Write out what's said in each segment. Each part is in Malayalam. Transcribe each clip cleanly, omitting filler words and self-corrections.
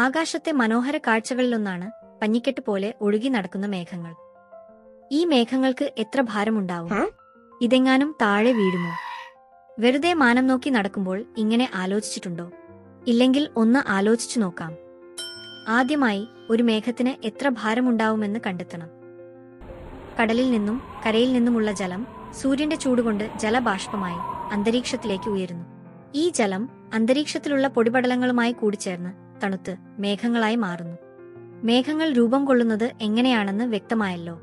ആകാശത്തെ മനോഹര കാഴ്ചകളിലൊന്നാണ് പഞ്ഞിക്കെട്ട് പോലെ ഒഴുകി നടക്കുന്ന മേഘങ്ങൾ. ഈ മേഘങ്ങൾക്ക് എത്ര ഭാരമുണ്ടാവും? ഇതെങ്ങാനും താഴെ വീഴുമോ? വെറുതെ മാനം നോക്കി നടക്കുമ്പോൾ ഇങ്ങനെ ആലോചിച്ചിട്ടുണ്ടോ? ഇല്ലെങ്കിൽ ഒന്ന് ആലോചിച്ചു നോക്കാം. ആദ്യമായി ഒരു മേഘത്തിന് എത്ര ഭാരമുണ്ടാവുമെന്ന് കണ്ടെത്തണം. കടലിൽ നിന്നും കരയിൽ നിന്നുമുള്ള ജലം സൂര്യന്റെ ചൂടുകൊണ്ട് ജലബാഷ്പമായി അന്തരീക്ഷത്തിലേക്ക് ഉയരുന്നു. ഈ ജലം അന്തരീക്ഷത്തിലുള്ള പൊടിപടലങ്ങളുമായി കൂടിച്ചേർന്ന് തണുത്ത് മേഘങ്ങളായി മാറുന്നു. മേഘങ്ങൾ രൂപം കൊള്ളുന്നത് എങ്ങനെയാണെന്ന് വ്യക്തമായല്ലോ.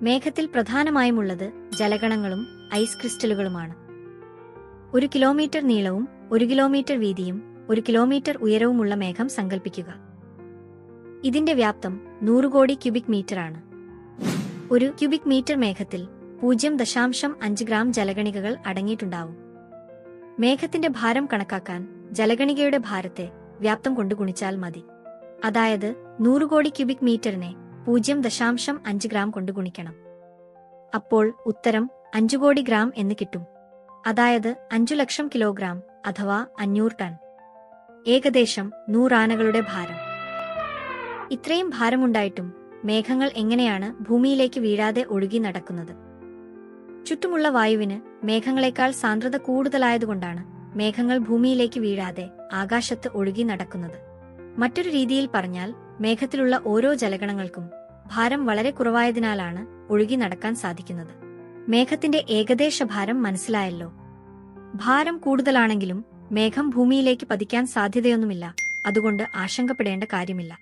മേഘത്തിൽ പ്രധാനമായുമുള്ളത് ജലകണങ്ങളും ഐസ് ക്രിസ്റ്റലുകളുമാണ്. 1 കിലോമീറ്റർ നീളവും 1 കിലോമീറ്റർ വീതിയും 1 കിലോമീറ്റർ ഉയരവുമുള്ള മേഘം സങ്കൽപ്പിക്കുക. ഇതിന്റെ വ്യാപ്തം 100 കോടി ക്യൂബിക് മീറ്ററാണ്. ഒരു ക്യൂബിക് മീറ്റർ മേഘത്തിൽ 0.5 ഗ്രാം ജലകണികകൾ അടങ്ങിയിട്ടുണ്ടാവും. മേഘത്തിന്റെ ഭാരം കണക്കാക്കാൻ ജലകണികയുടെ ഭാരത്തെ വ്യാപ്തം കൊണ്ട് ഗുണിച്ചാൽ മതി. അതായത് 100 കോടി ക്യൂബിക് മീറ്ററിനെ 0.5 ഗ്രാം കൊണ്ട് ഗുണിക്കണം. അപ്പോൾ ഉത്തരം 5 കോടി ഗ്രാം എന്ന് കിട്ടും. അതായത് 5 ലക്ഷം കിലോഗ്രാം അഥവാ 500 ടൺ. ഏകദേശം 100 ആനകളുടെ ഭാരം. ഇത്രയും ഭാരമുണ്ടായിട്ടും മേഘങ്ങൾ എങ്ങനെയാണ് ഭൂമിയിലേക്ക് വീഴാതെ ഒഴുകി നടക്കുന്നത്? ചുറ്റുമുള്ള വായുവിന് മേഘങ്ങളെക്കാൾ സാന്ദ്രത കൂടുതലായതുകൊണ്ടാണ് മേഘങ്ങൾ ഭൂമിയിലേക്ക് വീഴാതെ ആകാശത്ത് ഒഴുകി നടക്കുന്നത്. മറ്റൊരു രീതിയിൽ പറഞ്ഞാൽ മേഘത്തിലുള്ള ഓരോ ജലകണങ്ങൾക്കും ഭാരം വളരെ കുറവായതിനാലാണ് ഒഴുകി നടക്കാൻ സാധിക്കുന്നത്. മേഘത്തിന്റെ ഏകദേശ ഭാരം മനസ്സിലായല്ലോ. ഭാരം കൂടുതലാണെങ്കിലും മേഘം ഭൂമിയിലേക്ക് പതിക്കാൻ സാധ്യതയൊന്നുമില്ല. അതുകൊണ്ട് ആശങ്കപ്പെടേണ്ട കാര്യമില്ല.